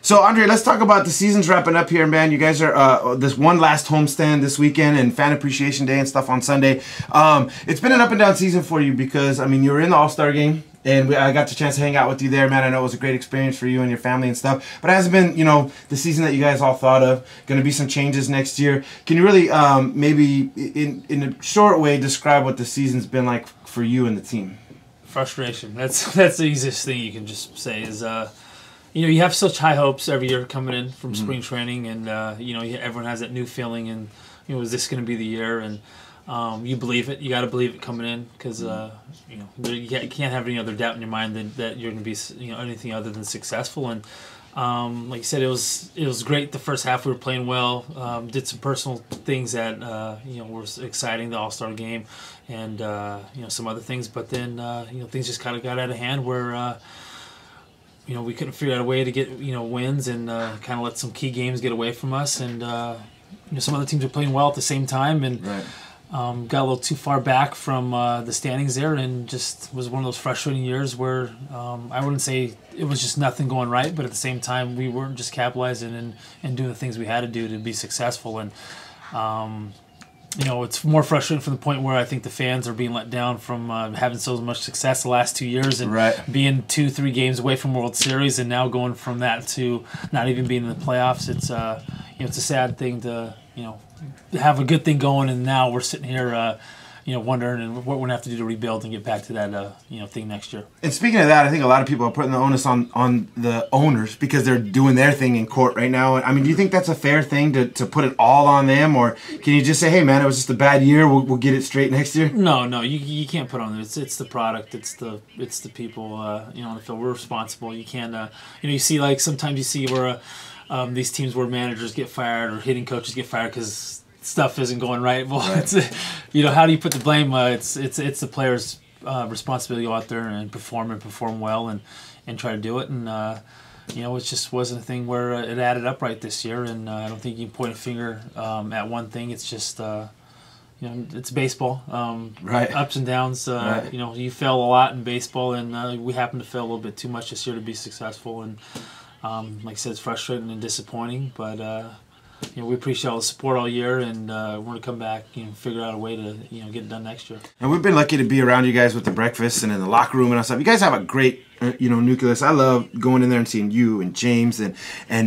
So, Andre, let's talk about the season's wrapping up here, man. You guys are this one last homestand this weekend and Fan Appreciation Day and stuff on Sunday. It's been an up and down season for you because, I mean, you were in the All-Star game. And I got the chance to hang out with you there, man. I know it was a great experience for you and your family and stuff. But it hasn't been, you know, the season that you guys all thought of. Going to be some changes next year. Can you really maybe, in a short way, describe what the season's been like for you and the team? Frustration. That's the easiest thing you can just say is, you know, you have such high hopes every year coming in from spring training. And, you know, everyone has that new feeling. And, you know, is this going to be the year? And you believe it. You got to believe it coming in because you know you can't have any other doubt in your mind that you're going to be anything other than successful. And like you said, it was great. The first half we were playing well. Did some personal things that you know were exciting. The All-Star game and you know some other things. But then you know things just kind of got out of hand where. You know we couldn't figure out a way to get wins and kind of let some key games get away from us. And you know some other teams are playing well at the same time and. Right. Got a little too far back from the standings there and just was one of those frustrating years where I wouldn't say it was just nothing going right, but at the same time we weren't just capitalizing and doing the things we had to do to be successful. And you know, it's more frustrating from the point where I think the fans are being let down from having so much success the last 2 years and being 2-3 games away from World Series and now going from that to not even being in the playoffs. It's you know, it's a sad thing to have a good thing going, and now we're sitting here, you know, wondering what we're gonna have to do to rebuild and get back to that, you know, thing next year. And speaking of that, I think a lot of people are putting the onus on the owners because they're doing their thing in court right now. I mean, do you think that's a fair thing to put it all on them, or can you just say, hey, man, it was just a bad year. We'll get it straight next year? No, you can't put on them. It's the product. It's the people, you know, on the field. We're responsible. You can't, you know, you see like sometimes you see where. These teams where managers get fired or hitting coaches get fired because stuff isn't going right. Well, it's you know, how do you put the blame? It's the players' responsibility to go out there and perform well and try to do it. And you know, it just wasn't a thing where it added up right this year. And I don't think you can point a finger at one thing. It's just you know, it's baseball. Ups and downs. You know, you fail a lot in baseball, and we happen to fail a little bit too much this year to be successful. And like I said, it's frustrating and disappointing, but you know, we appreciate all the support all year, and we're gonna come back, you know, figure out a way to get it done next year. And we've been lucky to be around you guys with the breakfast and in the locker room and all stuff. You guys have a great nucleus. I love going in there and seeing you and James and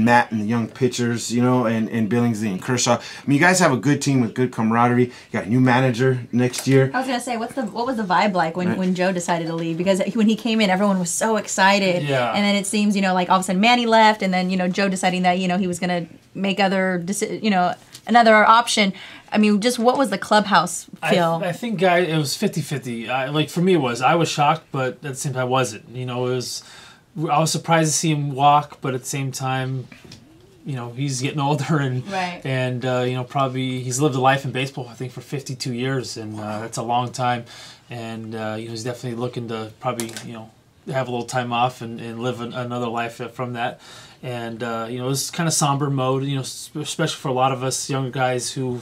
Matt and the young pitchers, you know, and Billingsley and Kershaw. I mean, you guys have a good team with good camaraderie. You got a new manager next year. I was gonna say, what was the vibe like when Joe decided to leave? Because when he came in, everyone was so excited. Yeah. And then it seems, you know, like all of a sudden Manny left, and then Joe deciding that he was gonna make another option. I mean, just what was the clubhouse feel? I think it was 50-50. Like for me, it was. I was shocked, but at the same time, I wasn't. You know, I was surprised to see him walk, but at the same time, you know, he's getting older and you know, probably he's lived a life in baseball, I think, for 52 years, and that's a long time. And you know, he's definitely looking to probably have a little time off and live another life from that. And you know, it was kind of somber mode. You know, especially for a lot of us younger guys who.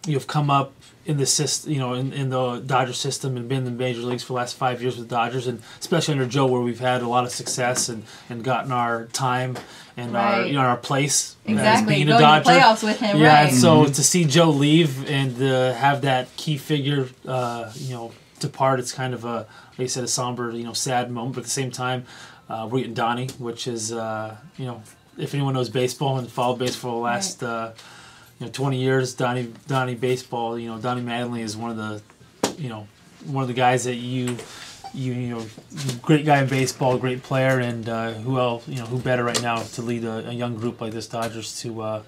You've come up in the system, in the Dodger system and been in the major leagues for the last 5 years with the Dodgers, and especially under Joe, where we've had a lot of success and gotten our time and our place as being a Dodger. To the playoffs with him, and so to see Joe leave and have that key figure, depart, it's kind of like you said, a somber, sad moment. But at the same time, we're getting Donnie, which is, if anyone knows baseball and followed baseball for the last. 20 years, Donnie baseball. Donnie Mattingly is one of the guys that you great guy in baseball, great player, and who better right now to lead a young group like this Dodgers to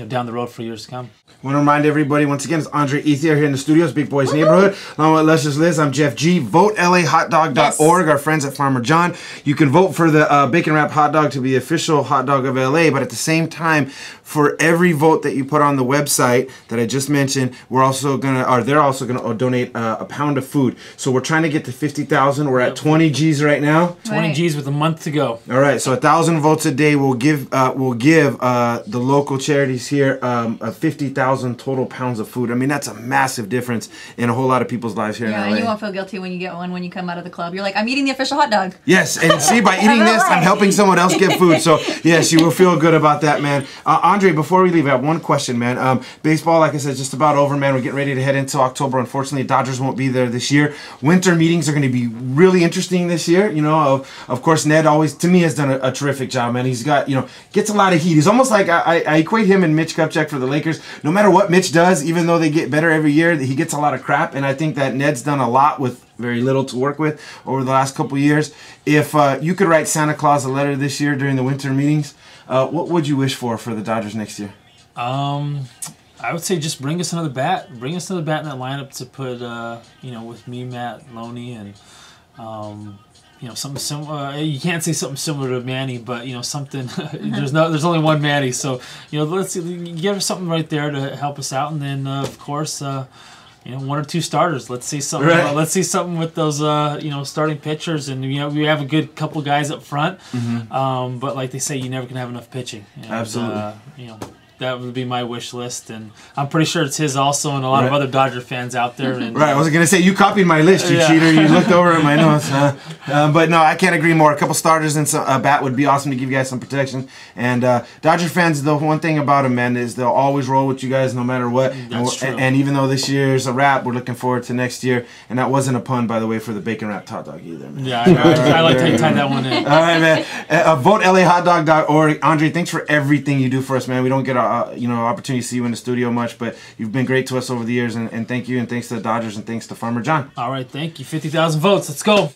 down the road for years to come. I want to remind everybody once again, it's Andre Ethier here in the studios, Big Boys Neighborhood, along with Luscious Liz. I'm Jeff G. Vote LAHotDog.org. Our friends at Farmer John. You can vote for the bacon wrap hot dog to be the official hot dog of LA, but at the same time, for every vote that you put on the website that I just mentioned, they're also gonna donate a pound of food. So we're trying to get to 50,000. We're at 20 G's right now. 20 G's with a month to go. All right, so 1,000 votes a day will give the local charity sees here 50,000 total pounds of food. I mean, that's a massive difference in a whole lot of people's lives here in LA. And you won't feel guilty when you get one when you come out of the club. You're like, I'm eating the official hot dog. Yes, and see, by eating this, I'm helping someone else get food. So, yes, you will feel good about that, man. Andre, before we leave, I have one question, man. Baseball, like I said, just about over, man. We're getting ready to head into October. Unfortunately, Dodgers won't be there this year. Winter meetings are going to be really interesting this year. You know, of course, Ned always, to me, has done a terrific job, man. He's got, gets a lot of heat. He's almost like, I equate him and Mitch Kupchak for the Lakers. No matter what Mitch does, even though they get better every year, he gets a lot of crap. And I think that Ned's done a lot with very little to work with over the last couple of years. If you could write Santa Claus a letter this year during the winter meetings, what would you wish for the Dodgers next year? I would say just bring us another bat. Bring us another bat in that lineup to put, with me, Matt, Loney, and something similar. You can't say something similar to Manny, but something. There's only one Manny, so let's give us something right there to help us out, and then of course. One or two starters. Let's see something. Right. Let's see something with those, starting pitchers, and we have a good couple guys up front. Mm-hmm. But like they say, you never can have enough pitching. And, absolutely. That would be my wish list, and I'm pretty sure it's his also, and a lot of other Dodger fans out there. And, right, I was gonna say you copied my list, you cheater. You looked over at my notes, but no, I can't agree more. A couple starters and a bat would be awesome to give you guys some protection. And Dodger fans, the one thing about them, man, is they'll always roll with you guys no matter what. That's true. And even though this year's a wrap, we're looking forward to next year. And that wasn't a pun, by the way, for the bacon wrapped hot dog either, man. Yeah, I like how you tied that one in. All right, man. Vote LAHotDog.org. Andre, thanks for everything you do for us, man. We don't get opportunity to see you in the studio much, but you've been great to us over the years, and thank you, and thanks to the Dodgers, and thanks to Farmer John. All right, thank you. 50,000 votes. Let's go.